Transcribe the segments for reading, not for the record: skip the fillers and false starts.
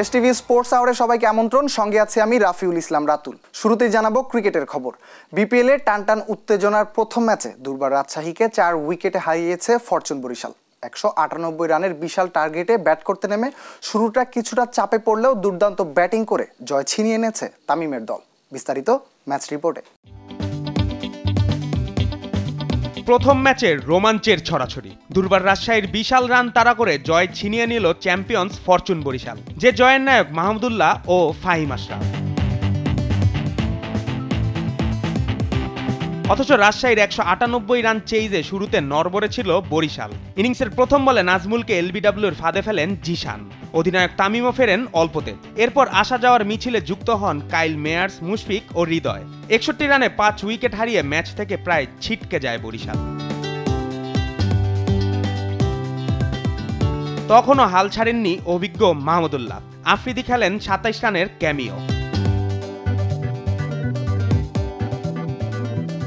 দেশ TV sports আওয়ারে সবাইকে আমন্ত্রণ। সঙ্গে আছে আমি রাফিউল ইসলাম রাতুল। শুরুতেই জানাবো ক্রিকেটের খবর। বিপিএল এ টানটান উত্তেজনার প্রথম ম্যাচে দুর্বার রাজশাহীকে 4 উইকেটে হারিয়েছে ফরচুন বরিশাল। 198 রানের বিশাল টার্গেটে ব্যাট করতে নেমে শুরুটা কিছুটা চাপে পড়লেও দুর্দান্ত ব্যাটিং করে জয় ছিনিয়ে এনেছে তামিমের দল। বিস্তারিত ম্যাচ রিপোর্টে। প্রথম ম্যাচের রোমাঞ্চের ছড়াছড়ি। দুর্বার রাজশাহীর বিশাল রান তাড়া করে জয় ছিনিয়ে নিল চ্যাম্পিয়ন্স ফরচুন বরিশাল, যে জয়ের নায়ক মাহমুদুল্লাহ ও ফাহিম আশরাফ। অথচ রাজশাহীর 198 রান চেইজে শুরুতে নড়বড়ে ছিল বরিশাল। ইনিংসের প্রথম বলে নাজমুলকে এলবিডব্লিউর ফাঁদে ফেলেন জিশান। অধিনায়ক তামিমও ফেরেন অল্পতে। এরপর আসা যাওয়ার মিছিলে যুক্ত হন কাইল মেয়ার্স, মুশফিক ও হৃদয়। 61 রানে 5 উইকেট হারিয়ে ম্যাচ থেকে প্রায় ছিটকে যায় বরিশাল। তখনও হাল ছাড়েননি অভিজ্ঞ মাহমুদুল্লাহ। আফ্রিদি খেলেন 27 রানের ক্যামিও।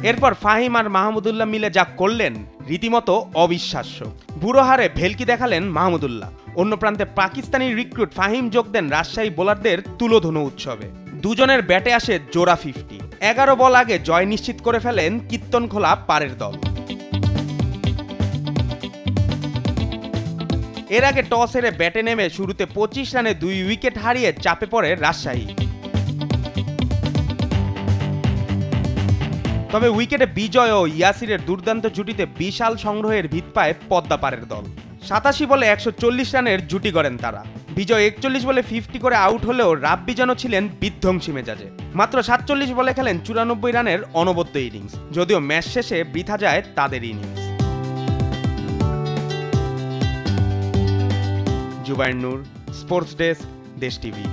এরপর ফাহিম আর মাহমুদুল্লাহ মিলে যা করলেন রীতিমতো অবিশ্বাস্য। বুড়ো হারে ভেলকি দেখালেন মাহমুদুল্লাহ। অন্য প্রান্তে পাকিস্তানি রিক্রুট ফাহিম যোগ দেন রাজশাহী বোলারদের তুলোধনু উৎসবে। দুজনের ব্যাটে আসে জোড়া 50। 11 বল আগে জয় নিশ্চিত করে ফেলেন কীর্তনখোলা পারের দল। এর আগে টস হেরে ব্যাটে নেমে শুরুতে 25 রানে 2 উইকেট হারিয়ে চাপে পড়ে রাজশাহী। তবে উইকেটে বিজয় ও ইয়াসিরের দুর্দান্ত জুটিতে বিশাল সংগ্রহের ভিত পায় পদ্মাপাড়ের দল। 87 বলে 140 রানের জুটি গড়েন তারা। বিজয় 41 বলে 50 করে আউট হলেও রাব্বি যেন ছিলেন বিধ্বংসী মেজাজে। মাত্র 47 বলে খেলেন 94 রানের অনবদ্য ইনিংস, যদিও ম্যাচ শেষে বৃথা যায় তাদের ইনিংস। জুবাইর নূর, স্পোর্টস ডেস্ক, দেশ টিভি।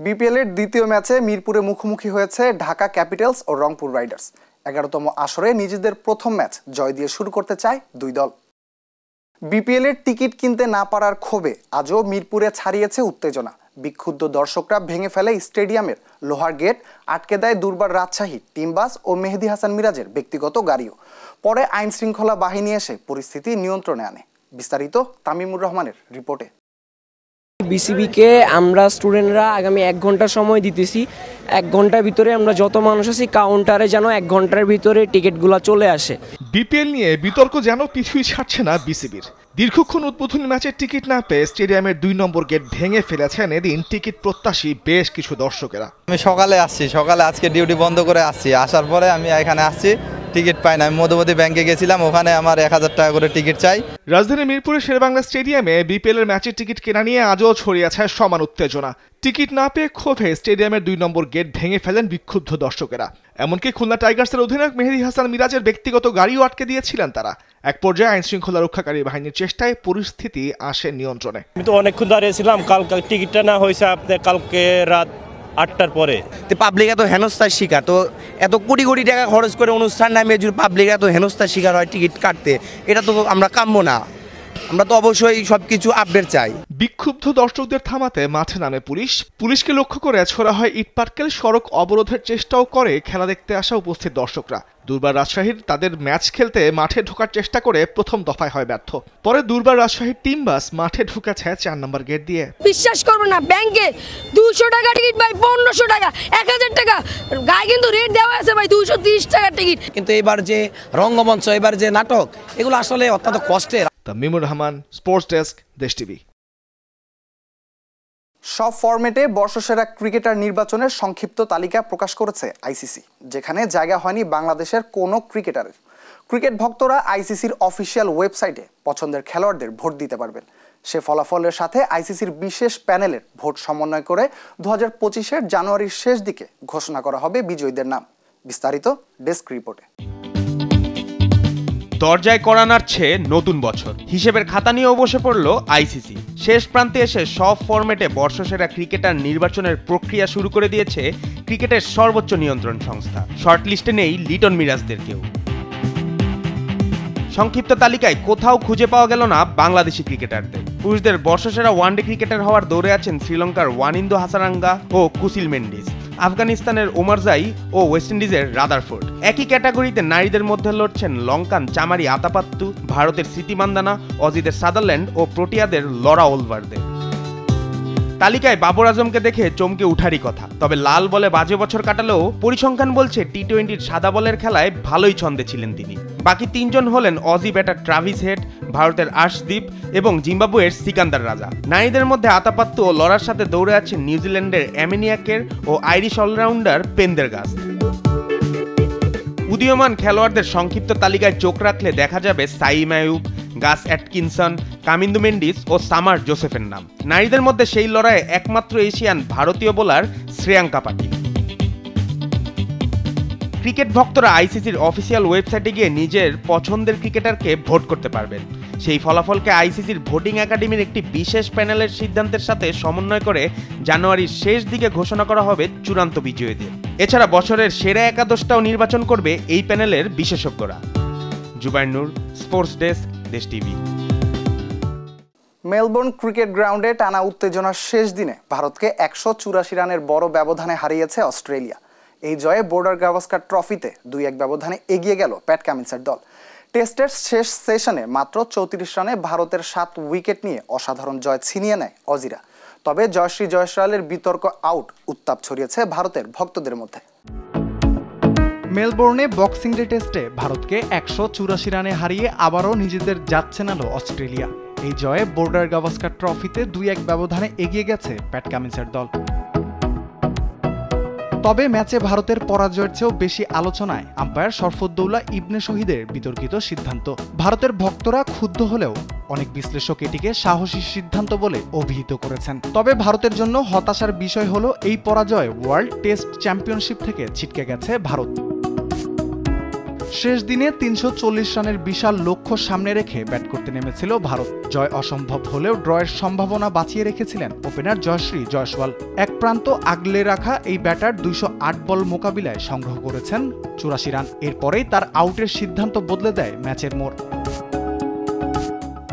বিপিএল এর দ্বিতীয় ম্যাচে মিরপুরে মুখোমুখি হয়েছে ঢাকা ক্যাপিটালস ও রংপুর রাইডার্স। 11তম আসরে নিজেদের প্রথম ম্যাচ জয় দিয়ে শুরু করতে চায় দুই দল। বিপিএল এর টিকিট কিনতে না পারার ক্ষোভে আজও মিরপুরে ছাড়িয়েছে উত্তেজনা। বিক্ষুব্ধ দর্শকরা ভেঙে ফেলে স্টেডিয়ামের লোহার গেট, আটকে দেয় দুর্বার রাজশাহী টিম বাস ও মেহেদী হাসান মিরাজের ব্যক্তিগত গাড়িও। পরে আইন শৃঙ্খলা বাহিনী এসে পরিস্থিতি নিয়ন্ত্রণে আনে। বিস্তারিত তামিমুর রহমানের রিপোর্টে। বিসিবিকে আমরা স্টুডেন্টরা আগামী 1 ঘন্টা সময় দিতেছি। 1 ঘন্টার ভিতরে আমরা যত মানুষ আছি কাউন্টারে যেন 1 ঘন্টার ভিতরে টিকিটগুলো চলে আসে। বিপিএল নিয়ে বিতর্ক যেন পিছুই ছাড়ছে না বিসিবির। দীর্ঘক্ষণ উদ্বোধনী ম্যাচের টিকিট না পেয়ে স্টেডিয়ামের 2 নম্বর গেট ভেঙে ফেলেছেন এদিন টিকিট প্রত্যাশী বেশ কিছু দর্শকেরা। আমি সকালে আজকে ডিউটি বন্ধ করে আসছি। আসার পরে আমি এখানে আসছি, টিকিট পাই না। আমি মধুমতি ব্যাংকে গেছিলাম, ওখানে আমার 1000 টাকা করে টিকিট চাই। রাজধানী মিরপুরের শেরেবাংলা স্টেডিয়ামে বিপিএল এর ম্যাচের টিকিট কেনা নিয়ে আজও ছড়িয়েছে সমান উত্তেজনা। টিকিট না পেয়ে ক্ষোভে স্টেডিয়ামের 2 নম্বর গেট ভেঙে ফেলেন বিক্ষুব্ধ দর্শকেরা। এমনকি খুলনা টাইগার্সের অধিনায়ক মেহেদী হাসান মিরাজের ব্যক্তিগত গাড়িও আটকে দিয়েছিলেন তারা। এক পর্যায়ে আইন শৃঙ্খলা রক্ষাকারী বাহিনীর চেষ্টায় পরিস্থিতি আসে নিয়ন্ত্রণে। আমি তো অনেকক্ষণ দাঁড়িয়েছিলাম, কালকে টিকিটটা না হয়েছে আপনার কালকে রাত 8টার পরে। পাবলিক এত হেনস্থার শিকার, তো এত কোটি কোটি টাকা খরচ করে অনুষ্ঠান নামে যদি পাবলিক এত হেনস্থার শিকার হয় টিকিট কাটতে, এটা তো আমরা কাম্য না। আমরা তো অবশ্যই সবকিছু আপডেট চাই। বিক্ষুব্ধ দর্শকদের থামাতে মাঠে নামে পুলিশকে লক্ষ্য করে ছোড়া হয় ইটপাটকেল। সড়ক অবরোধের চেষ্টাও করে খেলা দেখতে আসা উপস্থিত দর্শকরা। দুর্বার রাজশাহীর তাদের ম্যাচ খেলতে মাঠে ঢোকার চেষ্টা করে প্রথম দফায় হয় ব্যর্থ। পরে দুর্বার রাজশাহীর টিম বাস মাঠে ঢুকেছে 4 নম্বর গেট দিয়ে। বিশ্বাস করবো না, ব্যাংকে 200 টাকা টিকিট ভাই, 1500 টাকা, 1000 টাকা গায়ে কিন্তু রেট দেওয়া আছে ভাই, 230 টাকা টিকিট। কিন্তু এবার যে রঙ্গমঞ্চ, এবার যে নাটক, এগুলো আসলে অত্যন্ত কষ্টের। তামিমুর রহমান, স্পোর্টস ডেস্ক, দেশ টিভি। সব ফরম্যাটে বর্ষসেরা ক্রিকেটার নির্বাচনের সংক্ষিপ্ত তালিকা প্রকাশ করেছে আইসিসি, যেখানে জায়গা হয়নি বাংলাদেশের কোনো ক্রিকেটারের। ক্রিকেট ভক্তরা আইসিসির অফিসিয়াল ওয়েবসাইটে পছন্দের খেলোয়াড়দের ভোট দিতে পারবেন। সে ফলাফলের সাথে আইসিসির বিশেষ প্যানেলের ভোট সমন্বয় করে 2025-এর জানুয়ারির শেষ দিকে ঘোষণা করা হবে বিজয়ীদের নাম। বিস্তারিত ডেস্ক রিপোর্টে। দরজায় কড়া নাড়ছে নতুন বছর। হিসেবের খাতা নিয়েও বসে পড়ল আইসিসি। শেষ প্রান্তে এসে সব ফরম্যাটে বর্ষসেরা ক্রিকেটার নির্বাচনের প্রক্রিয়া শুরু করে দিয়েছে ক্রিকেটের সর্বোচ্চ নিয়ন্ত্রণ সংস্থা। শর্টলিস্টে নেই লিটন মিরাজদের কেউ। সংক্ষিপ্ত তালিকায় কোথাও খুঁজে পাওয়া গেল না বাংলাদেশি ক্রিকেটারদের। পুরুষদের বর্ষসেরা ওয়ানডে ক্রিকেটার হওয়ার দৌড়ে আছেন শ্রীলঙ্কার ওয়ানিন্দু হাসারাঙ্গা ও কুশিল মেন্ডিস। আফগানিস্তানের ওমারজাই ও ওয়েস্ট ইন্ডিজের রাদারফোর্ড। একই ক্যাটাগরিতে নারীদের মধ্যে লড়ছেন লঙ্কান চামারি আতাপাত্তু, ভারতের স্মৃতি মান্দানা, অজিদের সাদারল্যান্ড ও প্রোটিয়াদের লরা ওলভার্দে। তালিকায় বাবর আজমকে দেখে চমকে উঠারই কথা, তবে লাল বলে বাজে বছর কাটালেও পরিসংখ্যান বলছে টি-20-র সাদা বলের খেলায় ভালোই ছন্দে ছিলেন তিনি। বাকি তিনজন হলেন অজি ব্যাটার ট্রাভিস হেড, ভারতের আর্শদীপ এবং জিম্বাবুয়ের সিকান্দার রাজা। নারীদের মধ্যে আতাপাত্তু ও লরার সাথে দৌড়ে আছেন নিউজিল্যান্ডের অ্যামিনিয়াকের ও আইরিশ অলরাউন্ডার পেন্দেরগাস্ট। উদীয়মান খেলোয়াড়দের সংক্ষিপ্ত তালিকায় চোখ রাখলে দেখা যাবে সাইম আইয়ুব, গাস অ্যাটকিনসন, কামিন্দু মেন্ডিস ও সামার জোসেফের নাম। নারীদের মধ্যে সেই লড়াইয়ে একমাত্র এশিয়ান ভারতীয় বোলার শ্রেয়াঙ্কা পাটিল। ক্রিকেট ভক্তরা আইসিসির অফিসিয়াল ওয়েবসাইটে গিয়ে নিজের পছন্দের ক্রিকেটারকে ভোট করতে পারবেন। সেই ফলাফলকে আইসিসির ভোটিং একাডেমির একটি বিশেষ প্যানেলের সিদ্ধান্তের সাথে সমন্বয় করে জানুয়ারির শেষ দিকে ঘোষণা করা হবে চূড়ান্ত বিজয়ীদের। এছাড়া বছরের সেরা একাদশটাও নির্বাচন করবে এই প্যানেলের বিশেষজ্ঞরা। জুবাইর নূর, স্পোর্টস ডেস্ক, দেশ টিভি। মেলবোর্ন ক্রিকেট গ্রাউন্ডে টানা উত্তেজনার শেষ দিনে ভারতকে 184 রানের বড় ব্যবধানে হারিয়েছে অস্ট্রেলিয়া। এই জয়ে বর্ডার গাভাস্কার ট্রফিতে 2-1 ব্যবধানে এগিয়ে গেল প্যাট কামিন্সের দল। টেস্টের শেষ সেশনে মাত্র 34 রানে ভারতের 7 উইকেট নিয়ে অসাধারণ জয় ছিনিয়ে নেয় অজিরা। তবে জয়শ্রী জয়সওয়ালের বিতর্ক আউট উত্তাপ ছড়িয়েছে ভারতের ভক্তদের মধ্যে। মেলবোর্নে বক্সিং ডে টেস্টে ভারতকে 184 রানে হারিয়ে আবারও নিজেদের জাত চেনালো অস্ট্রেলিয়া। এই জয়ে বর্ডার গাভাস্কার ট্রফিতে 2-1 ব্যবধানে এগিয়ে গেছে প্যাট কামিন্সের দল। তবে ম্যাচে ভারতের পরাজয়ের চেয়েও বেশি আলোচনায় আম্পায়ার শরফুদ্দৌলা ইবনে শহীদের বিতর্কিত সিদ্ধান্ত। ভারতের ভক্তরা ক্ষুব্ধ হলেও অনেক বিশ্লেষক এটিকে সাহসী সিদ্ধান্ত বলে অভিহিত করেছেন। তবে ভারতের জন্য হতাশার বিষয় হলো এই পরাজয় ওয়ার্ল্ড টেস্ট চ্যাম্পিয়নশিপ থেকে ছিটকে গেছে ভারত। শেষ দিনে 340 রানের বিশাল লক্ষ্য সামনে রেখে ব্যাট করতে নেমেছিল ভারত। জয় অসম্ভব হলেও ড্রয়ের সম্ভাবনা বাঁচিয়ে রেখেছিলেন ওপেনার জয়শ্রী জয়সওয়াল। এক প্রান্ত আগলে রাখা এই ব্যাটার 208 বল মোকাবিলায় সংগ্রহ করেছেন 84 রান। এরপরেই তার আউটের সিদ্ধান্ত বদলে দেয় ম্যাচের মোড়।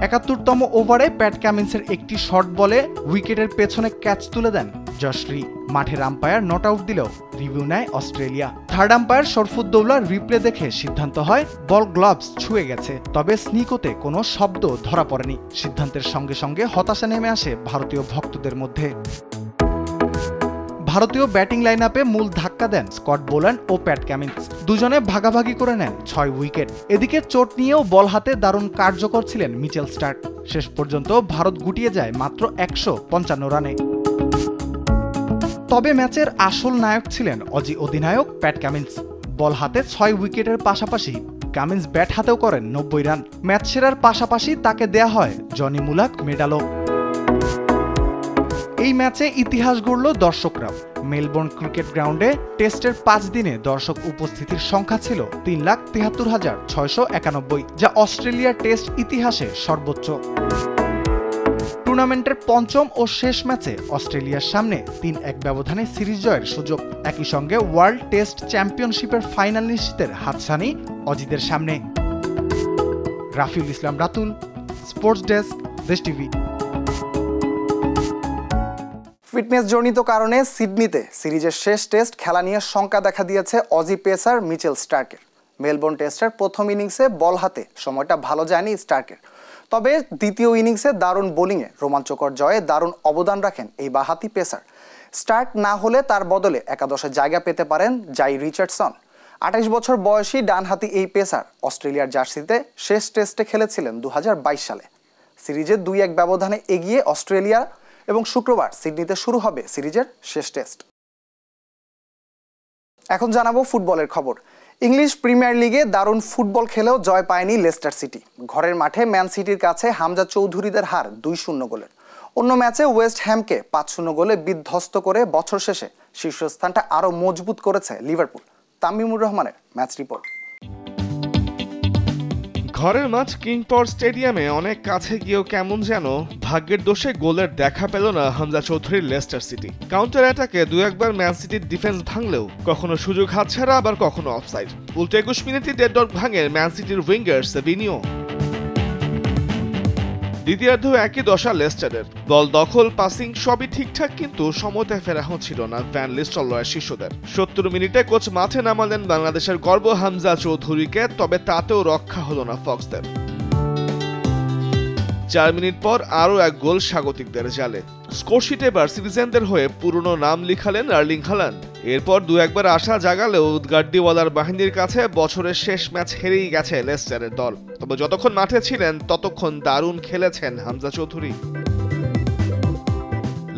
71তম ওভারে প্যাট কামিন্সের একটি শর্ট বলে উইকেটের পেছনে ক্যাচ তুলে দেন জয়শ্রী। মাঠের আম্পায়ার নট আউট দিলেও রিভিউ নেয় অস্ট্রেলিয়া। থার্ড আম্পায়ার শরফুদ্দৌলার রিপ্লে দেখে সিদ্ধান্ত হয় বল গ্লাভস ছুঁয়ে গেছে, তবে স্নিকোতে কোনো শব্দ ধরা পড়েনি। সিদ্ধান্তের সঙ্গে সঙ্গে হতাশা নেমে আসে ভারতীয় ভক্তদের মধ্যে। ভারতীয় ব্যাটিং লাইন আপে মূল ধাক্কা দেন স্কট বোল্যান্ড ও প্যাট কামিন্স। দুজনে ভাগাভাগি করে নেন 6 উইকেট। এদিকে চোট নিয়েও বল হাতে দারুণ কার্যকর ছিলেন মিচেল স্টার্ক। শেষ পর্যন্ত ভারত গুটিয়ে যায় মাত্র 155 রানে। তবে ম্যাচের আসল নায়ক ছিলেন অজি অধিনায়ক প্যাট কামিন্স। বল হাতে 6 উইকেটের পাশাপাশি কামিন্স ব্যাট হাতেও করেন 90 রান। ম্যাচ সেরার পাশাপাশি তাকে দেয়া হয় জনি মুলাক মেডালও। এই ম্যাচে ইতিহাস গড়ল দর্শকরাও। মেলবোর্ন ক্রিকেট গ্রাউন্ডে টেস্টের 5 দিনে দর্শক উপস্থিতির সংখ্যা ছিল 3,73,691, যা অস্ট্রেলিয়ার টেস্ট ইতিহাসে সর্বোচ্চ। টুর্নামেন্টের পঞ্চম ও শেষ ম্যাচে অস্ট্রেলিয়ার সামনে 3-1 ব্যবধানে সিরিজ জয়ের সুযোগ। একই সঙ্গে ওয়ার্ল্ড টেস্ট চ্যাম্পিয়নশিপের ফাইনাল নিশ্চিতের হাতছানি অজিদের সামনে। রাফিউল ইসলাম রাতুল, স্পোর্টস ডেস্ক, দেশ টিভি। ফিটনেস জনিত কারণে সিডনিতে সিরিজের শেষ টেস্ট খেলা নিয়ে শঙ্কা দেখা দিয়েছে অজি পেসার মিচেল স্টার্কের। মেলবোর্ন টেস্টের প্রথম ইনিংসে বল হাতে সময়টা ভালো যায়নি স্টার্কের। তবে দ্বিতীয় ইনিংসে দারুণ বোলিংয়ে রোমাঞ্চকর জয়ে দারুণ অবদান রাখেন এই বাঁহাতি পেসার। স্টার্ক না হলে তার বদলে একাদশে জায়গা পেতে পারেন জাই রিচার্ডসন। 28 বছর বয়সী ডানহাতি এই পেসার অস্ট্রেলিয়ার জার্সিতে শেষ টেস্টে খেলেছিলেন 2022 সালে। সিরিজে 2-1 ব্যবধানে এগিয়ে অস্ট্রেলিয়া এবং শুক্রবার সিডনিতে শুরু হবে সিরিজের শেষ টেস্ট। এখন জানাবো ফুটবলের খবর। ইংলিশ প্রিমিয়ার লিগে দারুণ ফুটবল খেলেও জয় পায়নি লেস্টার সিটি। ঘরের মাঠে ম্যান সিটির কাছে হামজা চৌধুরীদের হার 2-0 গোলের। অন্য ম্যাচে ওয়েস্ট হ্যামকে 5-0 গোলে বিধ্বস্ত করে বছর শেষে শীর্ষস্থানটা আরও মজবুত করেছে লিভারপুল। তামিমুর রহমানের ম্যাচ রিপোর্ট। ঘরের মাঠ কিং পাওয়ার স্টেডিয়ামে অনেক কাছে গিয়েও কেমন যেন ভাগ্যের দোষে গোলের দেখা পেল না হামজা চৌধুরীর লেস্টার সিটি। কাউন্টার অ্যাটাকে 2-1 বার ম্যান সিটির ডিফেন্স ভাঙলেও কখনো সুযোগ হাতছাড়া, আবার কখনো অফসাইড। উল্টো 21 মিনিটে ডেড ডগ ভাঙেন ম্যান সিটির উইঙ্গার সেভিনিও। দ্বিতীয়ার্ধ একই দশা লেস্টারের। বল দখল, পাসিং সবই ঠিকঠাক, কিন্তু সময়তে ফেরা হচ্ছিল না ভ্যান লিস্টলয়ের শিশুদের। 70 মিনিটে কোচ মাঠে নামালেন বাংলাদেশের গর্ব হামজা চৌধুরীকে, তবে তাতেও রক্ষা হলো না ফক্সদের। 4 মিনিট পর আরও এক গোল স্বাগতিকদের জালে। স্কোরশিটে এবার সিটিজেনদের হয়ে পুরনো নাম লিখালেন আর্লিং হাল্যান্ড। এরপর দু একবার আশা জাগালেও গার্দিওয়ালার বাহিনীর কাছে বছরের শেষ ম্যাচ হেরেই গেছে লেস্টারের দল। তবে যতক্ষণ মাঠে ছিলেন ততক্ষণ দারুণ খেলেছেন হামজা চৌধুরী।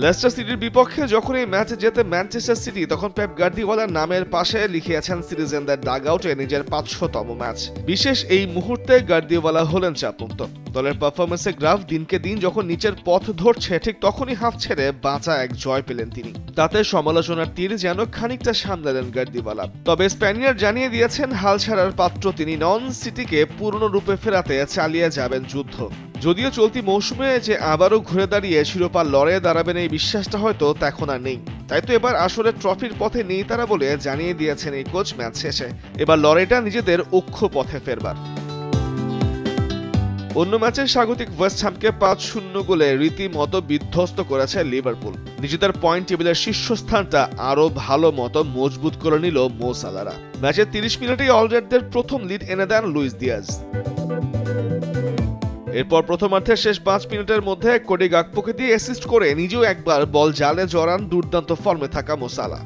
লেস্টার সিটির বিপক্ষে যখন এই ম্যাচে জেতে ম্যানচেস্টার সিটি, তখন পেপ গার্দিওলার নামের পাশে লিখিয়েছেন সিটিজেনদের ডাগআউটে নিজের 500তম ম্যাচ। বিশেষ এই মুহূর্তে গার্দিওলা হলেন চাপমুক্ত। দলের পারফরমেন্সের গ্রাফ দিনকে দিন যখন নিচের পথ ধরছে, ঠিক তখনই হাফ ছেড়ে বাঁচা এক জয় পেলেন তিনি। তাতে সমালোচনার তীর যেন খানিকটা সামলালেন গার্দিওলা। তবে স্প্যানিয়ার জানিয়ে দিয়েছেন হাল ছাড়ার পাত্র তিনি নন, সিটিকে পুরনো রূপে ফেরাতে চালিয়ে যাবেন যুদ্ধ। যদিও চলতি মৌসুমে যে আবারও ঘুরে দাঁড়িয়ে শিরোপা লড়ে দাঁড়াবেন এই বিশ্বাসটা হয়তো তখন আর নেই। তাই তো এবার আসলে ট্রফির পথে নেই তারা বলে জানিয়ে দিয়েছেন এই কোচ ম্যাচ শেষে। এবার লড়াইটা নিজেদের অক্ষ পথে ফেরবার। অন্য ম্যাচে স্বাগতিক ওয়েস্ট হ্যামকে 5-0 গোলে রীতিমতো বিধ্বস্ত করেছে লিভারপুল। নিজেদের পয়েন্ট টেবিলের শীর্ষস্থানটা আরো ভালো মতো মজবুত করে নিল মো সালারা। ম্যাচের 30 মিনিটেই অলরেডদের প্রথম লিড এনে দেন লুইস দিয়াজ। এরপর প্রথমার্ধের শেষ 5 মিনিটের মধ্যে কোডি গাকপোকে দিয়ে অ্যাসিস্ট করে নিজেও একবার বল জালে জড়ান দুর্দান্ত ফর্মে থাকা মো সালাহ।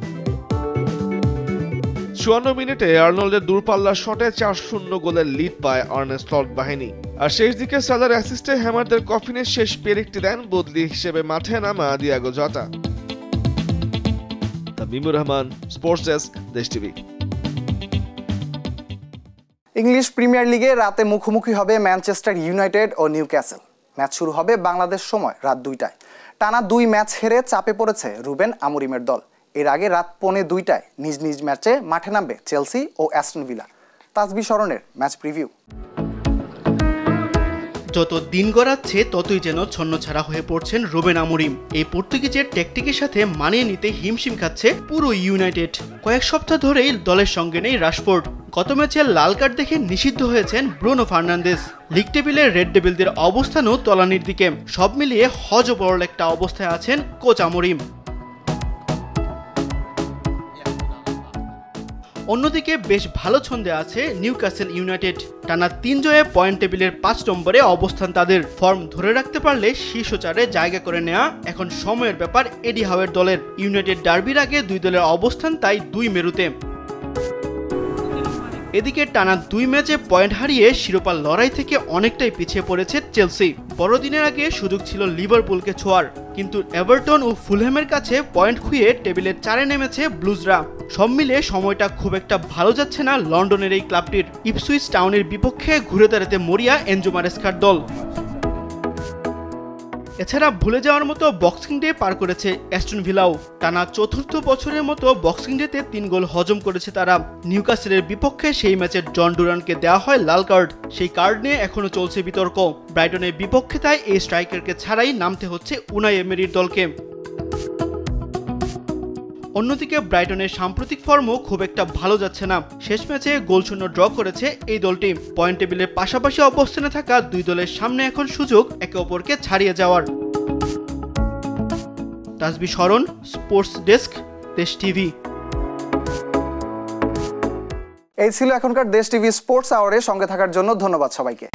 54 মিনিটে আর্নল্ডের দূরপাল্লার শটে 4-0 গোলের লিড পায় আর্নে স্লট বাহিনী। আর শেষ দিকে সালার অ্যাসিস্টে হ্যামারদের কফিনের শেষ পেরেকটি দেন বদলি হিসেবে মাঠে নামা দিয়াগো জটা। তামিমুর রহমান, স্পোর্টস ডেস্ক, দেশ টিভি। ইংলিশ প্রিমিয়ার লিগে রাতে মুখোমুখি হবে ম্যানচেস্টার ইউনাইটেড ও নিউক্যাসল। ম্যাচ শুরু হবে বাংলাদেশ সময় রাত 2টায়। টানা 2 ম্যাচ হেরে চাপে পড়েছে রুবেন আমোরিমের দল। এর আগে রাত 1:45 নিজ নিজ ম্যাচে মাঠে নামবে চেলসি ও অ্যাস্টন ভিলা। তাসবি শরণের ম্যাচ প্রিভিউ। যত দিন গড়াচ্ছে ততই যেন ছন্নছাড়া হয়ে পড়ছেন রুবেন আমোরিম। এই পর্তুগিজের ট্যাকটিকের সাথে মানিয়ে নিতে হিমশিম খাচ্ছে পুরো ইউনাইটেড। কয়েক সপ্তাহ ধরেই দলের সঙ্গে নেই রাশফোর্ড। গত ম্যাচে লাল কার্ড দেখে নিষিদ্ধ হয়েছেন ব্রুনো ফার্নান্দেজ। লিগ টেবিলে রেড ডেভিলদের অবস্থানও তলানির দিকে। সব মিলিয়ে হযবরল একটা অবস্থায় আছেন কোচ আমোরিম। অন্যদিকে বেশ ভালো ছন্দে আছে নিউক্যাসল ইউনাইটেড। টানা 3 জয়ে পয়েন্ট টেবিলের 5 নম্বরে অবস্থান তাদের। ফর্ম ধরে রাখতে পারলে শীর্ষ 4-এ জায়গা করে নেওয়া এখন সময়ের ব্যাপার এডি হাওয়ের দলের। ইউনাইটেড ডার্বির আগে 2 দলের অবস্থান তাই 2 মেরুতে। এদিকে টানা 2 ম্যাচে পয়েন্ট হারিয়ে শিরোপা লড়াই থেকে অনেকটাই পিছিয়ে পড়েছে চেলসি। বড়দিনের আগে সুযোগ ছিল লিভারপুলকে ছোঁয়ার, কিন্তু এভারটন ও ফুলহ্যামের কাছে পয়েন্ট খুইয়ে টেবিলের 4-এ নেমেছে ব্লুজরা। সব মিলে সময়টা খুব একটা ভালো যাচ্ছে না লন্ডনের এই ক্লাবটির। ইপসুইচ টাউনের বিপক্ষে ঘুরে দাঁড়াতে মরিয়া এনজো মারেস্কার দল। এছাড়া ভুলে যাওয়ার মতো বক্সিং ডে পার করেছে অ্যাস্টন ভিলাও। টানা 4র্থ বছরের মতো বক্সিং ডেতে 3 গোল হজম করেছে তারা। নিউক্যাসলের বিপক্ষে সেই ম্যাচে জন ডুরানকে দেওয়া হয় লাল কার্ড। সেই কার্ড নিয়ে এখনো চলছে বিতর্ক। ব্রাইটনের বিপক্ষে তাই এই স্ট্রাইকারকে ছাড়াই নামতে হচ্ছে উনাই এমেরির দলকে। অন্যদিকে ব্রাইটনের সাম্প্রতিক ফর্মও খুব একটা ভালো যাচ্ছে না। শেষ ম্যাচে গোলশূন্য ড্র করেছে এই দলটি। পয়েন্ট টেবিলের পাশাপাশি অবস্থানে থাকা 2 দলের সামনে এখন সুযোগ একে অপরকে ছাড়িয়ে যাওয়ার। তাসবি শরণ, স্পোর্টস ডেস্ক, দেশ টিভি। এই ছিল এখনকার দেশ টিভি স্পোর্টস আওয়ারে। সঙ্গে থাকার জন্য ধন্যবাদ সবাইকে।